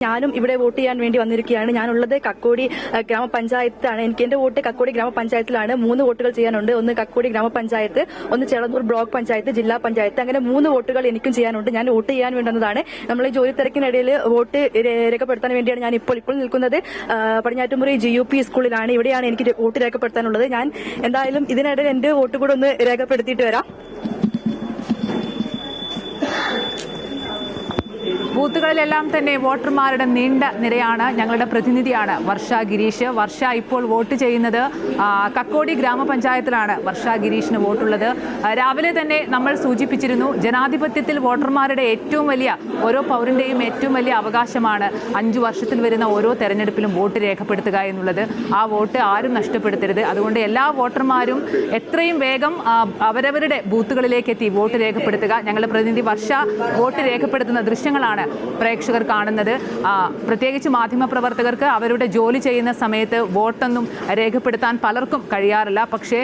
ഞാനും ഇവിടെ വോട്ട് ചെയ്യാൻ വേണ്ടി വന്നിരിക്കുകയാണ്. ഞാനുള്ളത് കക്കോടി ഗ്രാമപഞ്ചായത്താണ്. എനിക്ക് എന്റെ വോട്ട് കക്കോടി ഗ്രാമപഞ്ചായത്തിലാണ്. 3 വോട്ടുകൾ ചെയ്യാനുണ്ട്. ഒന്ന് കക്കോടി ഗ്രാമപഞ്ചായത്ത്, ഒന്ന് ചേളന്നൂർ ബ്ലോക്ക് പഞ്ചായത്ത്, ജില്ലാ പഞ്ചായത്ത്, അങ്ങനെ 3 വോട്ടുകൾ എനിക്കും ചെയ്യാനുണ്ട്. ഞാൻ വോട്ട് ചെയ്യാൻ വേണ്ടുന്നതാണ്. നമ്മൾ ഈ ജോലി തിരക്കിനിടയിൽ വോട്ട് രേഖപ്പെടുത്താൻ വേണ്ടിയാണ് ഞാൻ ഇപ്പോൾ നിൽക്കുന്നത്. പടിഞ്ഞാറ്റുമുറി GUP സ്കൂളിലാണ്. ഇവിടെയാണ് എനിക്ക് വോട്ട് രേഖപ്പെടുത്താനുള്ളത്. ഞാൻ എന്തായാലും ഇതിനിടയിൽ എന്റെ വോട്ട് കൂടെ ഒന്ന് രേഖപ്പെടുത്തിയിട്ട് വരാം. ബൂത്തുകളിലെല്ലാം തന്നെ വോട്ടർമാരുടെ നീണ്ട നിരയാണ്. ഞങ്ങളുടെ പ്രതിനിധിയാണ് വർഷ ഗിരീഷ്. വർഷ ഇപ്പോൾ വോട്ട് ചെയ്യുന്നത് കക്കോടി ഗ്രാമപഞ്ചായത്തിലാണ്. വർഷ ഗിരീഷിന് വോട്ടുള്ളത്. രാവിലെ തന്നെ നമ്മൾ സൂചിപ്പിച്ചിരുന്നു, ജനാധിപത്യത്തിൽ വോട്ടർമാരുടെ ഏറ്റവും വലിയ, ഓരോ പൗരന്റെയും ഏറ്റവും വലിയ അവകാശമാണ് 5 വർഷത്തിൽ വരുന്ന ഓരോ തെരഞ്ഞെടുപ്പിലും വോട്ട് രേഖപ്പെടുത്തുക എന്നുള്ളത്. ആ വോട്ട് ആരും നഷ്ടപ്പെടുത്തരുത്. അതുകൊണ്ട് എല്ലാ വോട്ടർമാരും എത്രയും വേഗം അവരവരുടെ ബൂത്തുകളിലേക്ക് എത്തി വോട്ട് രേഖപ്പെടുത്തുക. ഞങ്ങളുടെ പ്രതിനിധി വർഷ വോട്ട് രേഖപ്പെടുത്തുന്ന ദൃശ്യങ്ങളാണ് പ്രേക്ഷകർ കാണുന്നത്. പ്രത്യേകിച്ച് മാധ്യമപ്രവർത്തകർക്ക് അവരുടെ ജോലി ചെയ്യുന്ന സമയത്ത് വോട്ടൊന്നും രേഖപ്പെടുത്താൻ പലർക്കും കഴിയാറില്ല. പക്ഷേ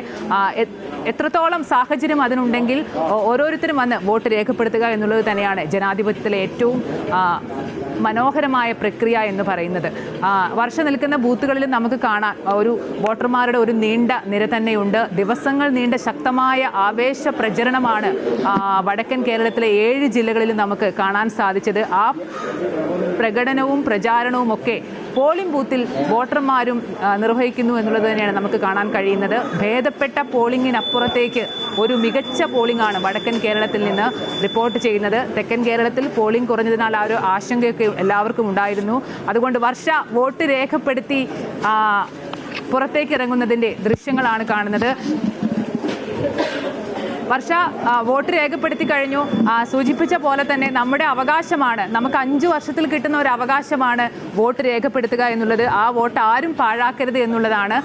എത്രത്തോളം സാഹചര്യം അതിനുണ്ടെങ്കിൽ ഓരോരുത്തരും വന്ന് വോട്ട് രേഖപ്പെടുത്തുക എന്നുള്ളത് തന്നെയാണ് ജനാധിപത്യത്തിലെ ഏറ്റവും മനോഹരമായ പ്രക്രിയ എന്ന് പറയുന്നത്. വർഷം നിൽക്കുന്ന ബൂത്തുകളിലും നമുക്ക് കാണാൻ ഒരു വോട്ടർമാരുടെ ഒരു നീണ്ട നിര തന്നെയുണ്ട്. ദിവസങ്ങൾ നീണ്ട ശക്തമായ ആവേശ പ്രചരണമാണ് വടക്കൻ കേരളത്തിലെ 7 ജില്ലകളിലും നമുക്ക് കാണാൻ സാധിച്ചത്. ആ പ്രകടനവും പ്രചാരണവും ഒക്കെ പോളിംഗ് ബൂത്തിൽ വോട്ടർമാരും നിർവഹിക്കുന്നു എന്നുള്ളത് തന്നെയാണ് നമുക്ക് കാണാൻ കഴിയുന്നത്. ഭേദപ്പെട്ട പോളിംഗിനപ്പുറത്തേക്ക് ഒരു മികച്ച പോളിംഗ് ആണ് വടക്കൻ കേരളത്തിൽ നിന്ന് റിപ്പോർട്ട് ചെയ്യുന്നത്. തെക്കൻ കേരളത്തിൽ പോളിംഗ് കുറഞ്ഞതിനാൽ ആ ഒരു ആശങ്കയൊക്കെ എല്ലാവർക്കും ഉണ്ടായിരുന്നു. അതുകൊണ്ട് വർഷ വോട്ട് രേഖപ്പെടുത്തി പുറത്തേക്ക് ഇറങ്ങുന്നതിൻ്റെ ദൃശ്യങ്ങളാണ് കാണുന്നത്. വർഷ വോട്ട് രേഖപ്പെടുത്തി കഴിഞ്ഞു. സൂചിപ്പിച്ച പോലെ തന്നെ നമ്മുടെ അവകാശമാണ്, നമുക്ക് 5 വർഷത്തിൽ കിട്ടുന്ന ഒരു അവകാശമാണ് വോട്ട് രേഖപ്പെടുത്തുക എന്നുള്ളത്. ആ വോട്ട് ആരും പാഴാക്കരുത് എന്നുള്ളതാണ്.